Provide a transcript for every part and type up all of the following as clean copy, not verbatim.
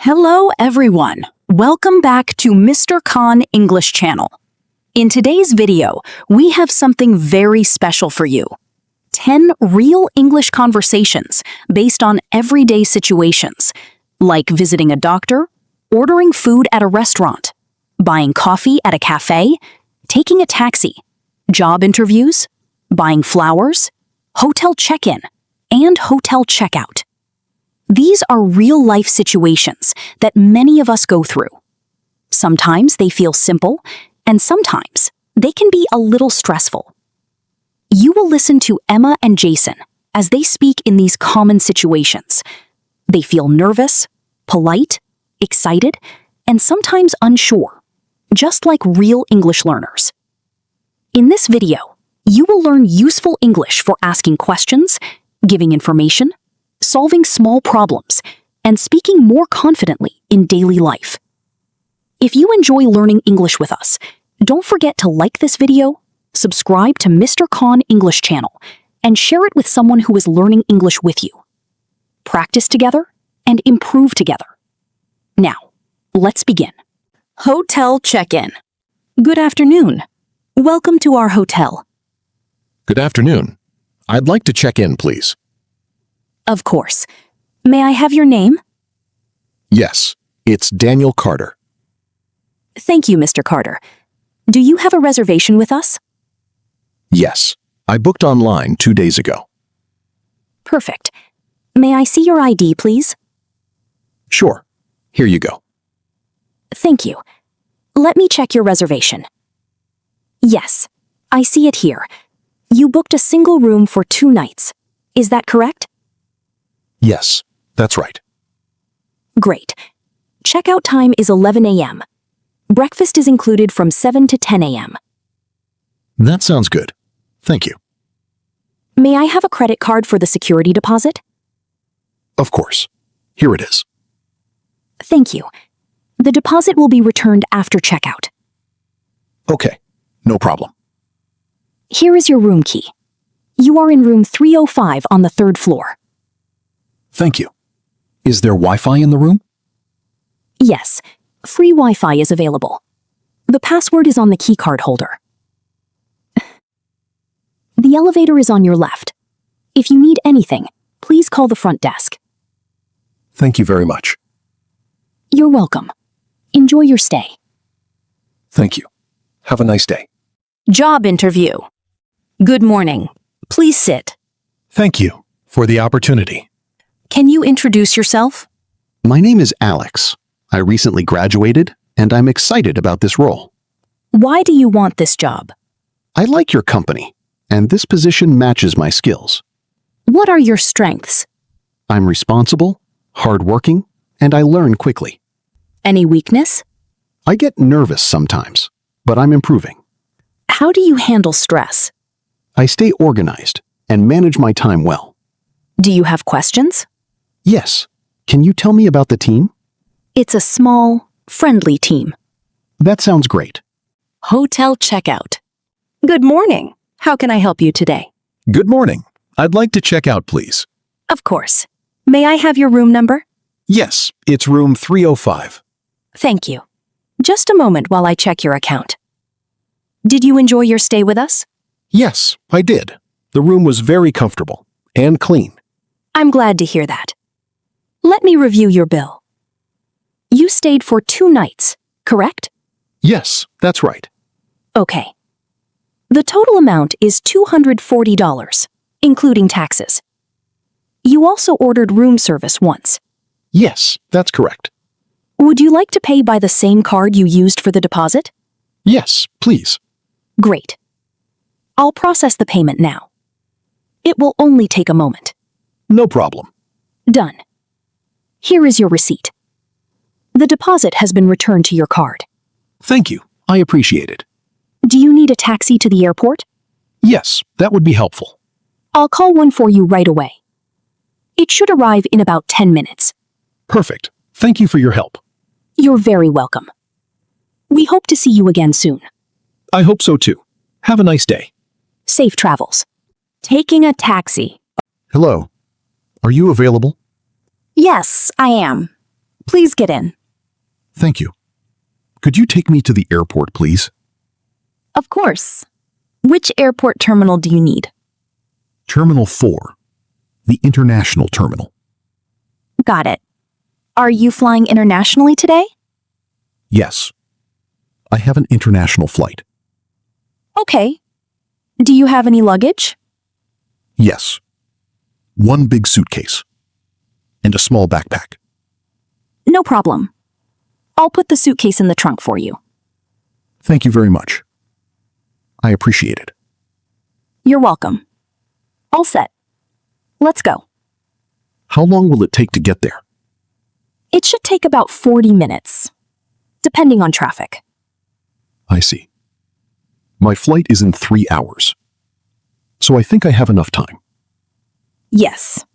Hello everyone, welcome back to Mr. Khan English channel. In today's video, we have something very special for you. 10 real English conversations based on everyday situations, like visiting a doctor, ordering food at a restaurant, buying coffee at a cafe, taking a taxi, job interviews, buying flowers, hotel check-in, and hotel checkout. These are real-life situations that many of us go through. Sometimes they feel simple, and sometimes they can be a little stressful. You will listen to Emma and Jason as they speak in these common situations. They feel nervous, polite, excited, and sometimes unsure, just like real English learners. In this video, you will learn useful English for asking questions, giving information, solving small problems, and speaking more confidently in daily life. If you enjoy learning English with us, don't forget to like this video, subscribe to Mr. Khan English channel, and share it with someone who is learning English with you. Practice together and improve together. Now, let's begin. Hotel check-in. Good afternoon. Welcome to our hotel. Good afternoon. I'd like to check in, please. Of course. May I have your name? Yes, it's Daniel Carter. Thank you, Mr. Carter. Do you have a reservation with us? Yes, I booked online 2 days ago. Perfect. May I see your ID, please? Sure. Here you go. Thank you. Let me check your reservation. Yes, I see it here. You booked a single room for 2 nights. Is that correct? Yes, that's right. Great. Checkout time is 11 a.m. Breakfast is included from 7 to 10 a.m. That sounds good. Thank you. May I have a credit card for the security deposit? Of course. Here it is. Thank you. The deposit will be returned after checkout. Okay, no problem. Here is your room key. You are in room 305 on the 3rd floor. Thank you. Is there Wi-Fi in the room? Yes, free Wi-Fi is available. The password is on the key card holder. The elevator is on your left. If you need anything, please call the front desk. Thank you very much. You're welcome. Enjoy your stay. Thank you. Have a nice day. Job interview. Good morning. Please sit. Thank you for the opportunity. Can you introduce yourself? My name is Alex. I recently graduated, and I'm excited about this role. Why do you want this job? I like your company, and this position matches my skills. What are your strengths? I'm responsible, hardworking, and I learn quickly. Any weakness? I get nervous sometimes, but I'm improving. How do you handle stress? I stay organized and manage my time well. Do you have questions? Yes. Can you tell me about the team? It's a small, friendly team. That sounds great. Hotel checkout. Good morning. How can I help you today? Good morning. I'd like to check out, please. Of course. May I have your room number? Yes, it's room 305. Thank you. Just a moment while I check your account. Did you enjoy your stay with us? Yes, I did. The room was very comfortable and clean. I'm glad to hear that. Let me review your bill. You stayed for 2 nights, correct? Yes, that's right. Okay. The total amount is $240, including taxes. You also ordered room service once. Yes, that's correct. Would you like to pay by the same card you used for the deposit? Yes, please. Great. I'll process the payment now. It will only take a moment. No problem. Done. Here is your receipt. The deposit has been returned to your card. Thank you. I appreciate it. Do you need a taxi to the airport? Yes, that would be helpful. I'll call one for you right away. It should arrive in about 10 minutes. Perfect. Thank you for your help. You're very welcome. We hope to see you again soon. I hope so too. Have a nice day. Safe travels. Taking a taxi. Hello. Are you available? Yes, I am. Please get in. Thank you. Could you take me to the airport, please? Of course. Which airport terminal do you need? Terminal 4, the international terminal. Got it. Are you flying internationally today? Yes. I have an international flight. Okay. Do you have any luggage? Yes. One big suitcase. And a small backpack. No problem. I'll put the suitcase in the trunk for you. Thank you very much. I appreciate it. You're welcome. All set. Let's go. How long will it take to get there? It should take about 40 minutes, depending on traffic. I see. My flight is in 3 hours. So I think I have enough time. Yes,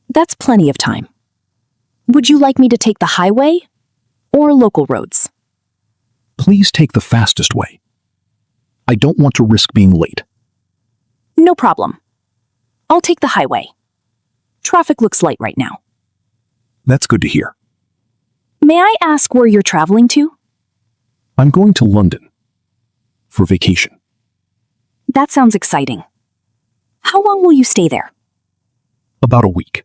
that's plenty of time. Would you like me to take the highway or local roads? Please take the fastest way. I don't want to risk being late. No problem. I'll take the highway. Traffic looks light right now. That's good to hear. May I ask where you're traveling to? I'm going to London for vacation. That sounds exciting. How long will you stay there? About a week.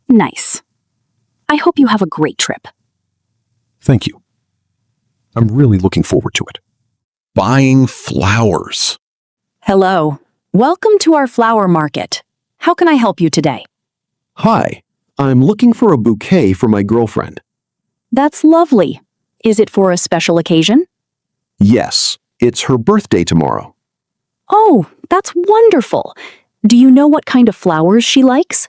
Nice. I hope you have a great trip. Thank you. I'm really looking forward to it. Buying flowers. Hello. Welcome to our flower market. How can I help you today? Hi, I'm looking for a bouquet for my girlfriend. That's lovely. Is it for a special occasion? Yes, it's her birthday tomorrow. Oh, that's wonderful. Do you know what kind of flowers she likes?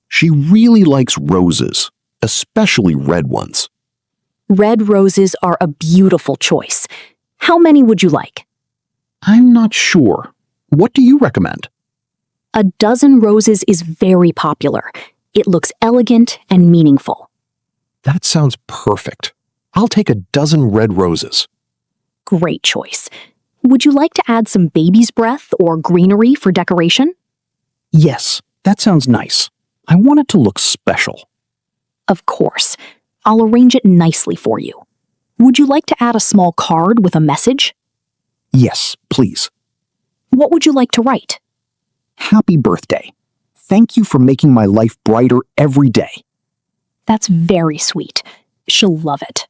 She really likes roses, especially red ones. Red roses are a beautiful choice. How many would you like? I'm not sure. What do you recommend? A dozen roses is very popular. It looks elegant and meaningful. That sounds perfect. I'll take a dozen red roses. Great choice. Would you like to add some baby's breath or greenery for decoration? Yes, that sounds nice. I want it to look special. Of course. I'll arrange it nicely for you. Would you like to add a small card with a message? Yes, please. What would you like to write? Happy birthday. Thank you for making my life brighter every day. That's very sweet. She'll love it.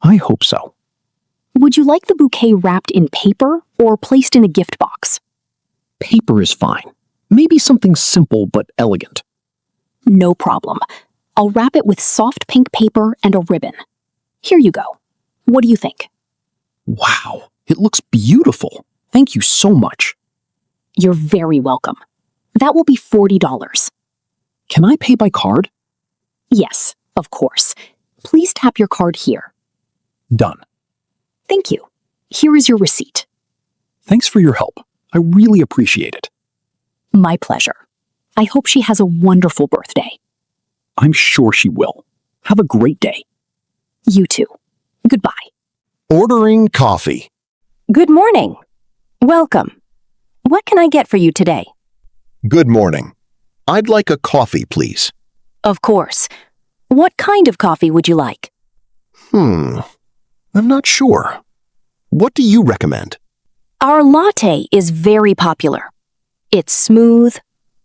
I hope so. Would you like the bouquet wrapped in paper or placed in a gift box? Paper is fine. Maybe something simple but elegant. No problem. I'll wrap it with soft pink paper and a ribbon. Here you go. What do you think? Wow, it looks beautiful. Thank you so much. You're very welcome. That will be $40. Can I pay by card? Yes, of course. Please tap your card here. Done. Thank you. Here is your receipt. Thanks for your help. I really appreciate it. My pleasure. I hope she has a wonderful birthday. I'm sure she will. Have a great day. You too. Goodbye. Ordering coffee. Good morning. Welcome. What can I get for you today? Good morning. I'd like a coffee, please. Of course. What kind of coffee would you like? I'm not sure. What do you recommend? Our latte is very popular. It's smooth,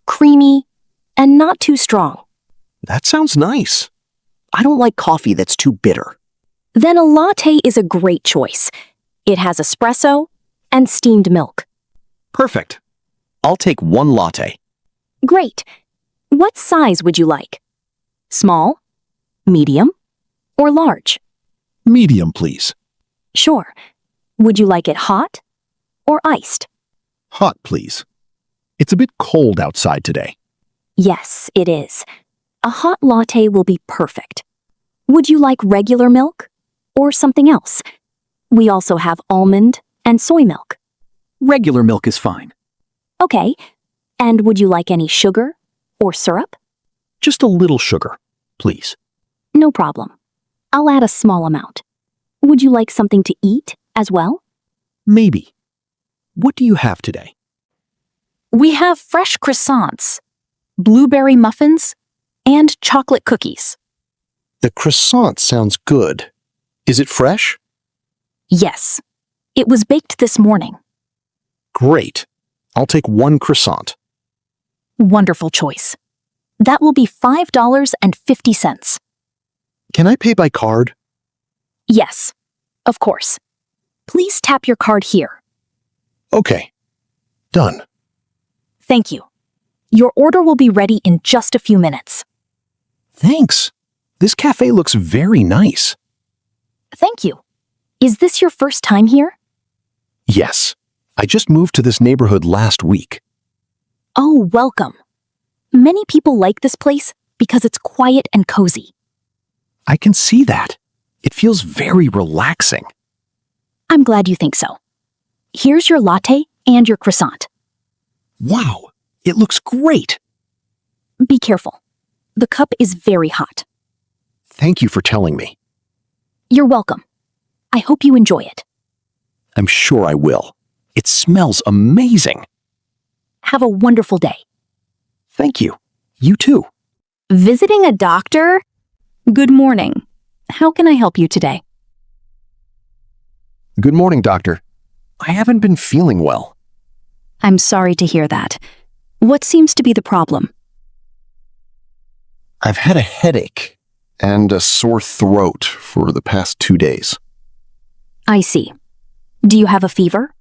creamy, and not too strong. That sounds nice. I don't like coffee that's too bitter. Then a latte is a great choice. It has espresso and steamed milk. Perfect. I'll take one latte. Great. What size would you like? Small, medium, or large? Medium, please. Sure. Would you like it hot or iced? Hot, please. It's a bit cold outside today. Yes, it is. A hot latte will be perfect. Would you like regular milk or something else? We also have almond and soy milk. Regular milk is fine. Okay. And would you like any sugar or syrup? Just a little sugar, please. No problem. I'll add a small amount. Would you like something to eat as well? Maybe. What do you have today? We have fresh croissants, blueberry muffins, and chocolate cookies. The croissant sounds good. Is it fresh? Yes. It was baked this morning. Great. I'll take 1 croissant. Wonderful choice. That will be $5.50. Can I pay by card? Yes, of course. Please tap your card here. Okay. Done. Thank you. Your order will be ready in just a few minutes. Thanks. This cafe looks very nice. Thank you. Is this your first time here? Yes. I just moved to this neighborhood last week. Oh, welcome. Many people like this place because it's quiet and cozy. I can see that. It feels very relaxing. I'm glad you think so. Here's your latte and your croissant. Wow, it looks great. Be careful. The cup is very hot. Thank you for telling me. You're welcome. I hope you enjoy it. I'm sure I will. It smells amazing. Have a wonderful day. Thank you. You too. Visiting a doctor? Good morning. How can I help you today? Good morning, doctor. I haven't been feeling well. I'm sorry to hear that. What seems to be the problem? I've had a headache and a sore throat for the past 2 days. I see. Do you have a fever?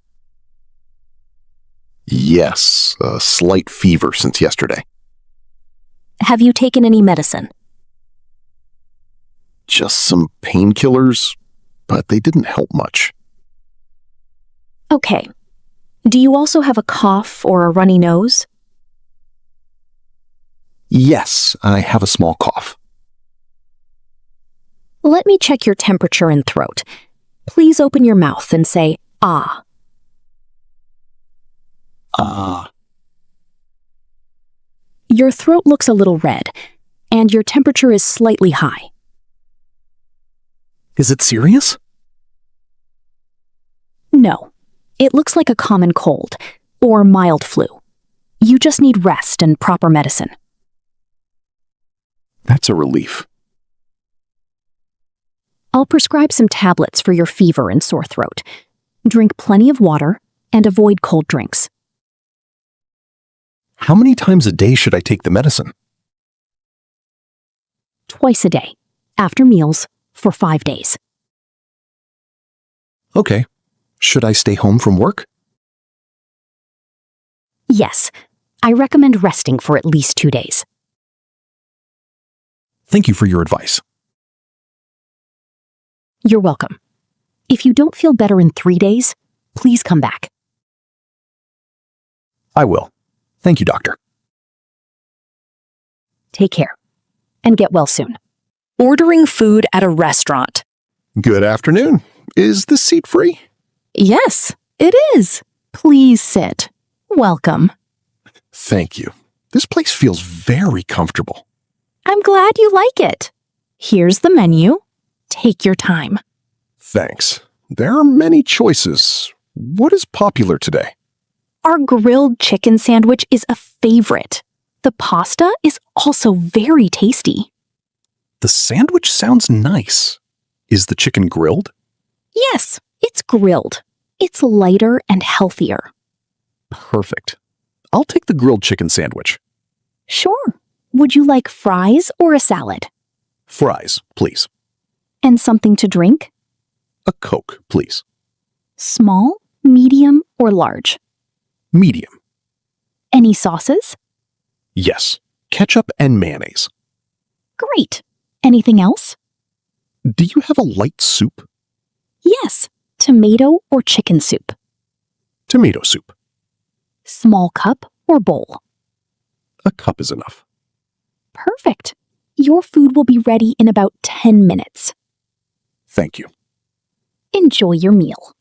Yes, a slight fever since yesterday. Have you taken any medicine? Just some painkillers, but they didn't help much. Okay. Do you also have a cough or a runny nose? Yes, I have a small cough. Let me check your temperature and throat. Please open your mouth and say, ah. Ah. Your throat looks a little red, and your temperature is slightly high. Is it serious? No, it looks like a common cold or mild flu. You just need rest and proper medicine. That's a relief. I'll prescribe some tablets for your fever and sore throat. Drink plenty of water and avoid cold drinks. How many times a day should I take the medicine? Twice a day, after meals, for 5 days. Okay. Should I stay home from work? Yes, I recommend resting for at least 2 days. Thank you for your advice. You're welcome. If you don't feel better in 3 days, please come back. I will. Thank you, doctor. Take care, and get well soon. Ordering food at a restaurant. Good afternoon. Is this seat free? Yes, it is. Please sit. Welcome. Thank you. This place feels very comfortable. I'm glad you like it. Here's the menu. Take your time. Thanks. There are many choices. What is popular today? Our grilled chicken sandwich is a favorite. The pasta is also very tasty. The sandwich sounds nice. Is the chicken grilled? Yes, it's grilled. It's lighter and healthier. Perfect. I'll take the grilled chicken sandwich. Sure. Would you like fries or a salad? Fries, please. And something to drink? A Coke, please. Small, medium, or large? Medium. Any sauces? Yes. Ketchup and mayonnaise. Great. Anything else? Do you have a light soup? Yes. Tomato or chicken soup? Tomato soup. Small cup or bowl? A cup is enough. Perfect. Your food will be ready in about 10 minutes. Thank you. Enjoy your meal.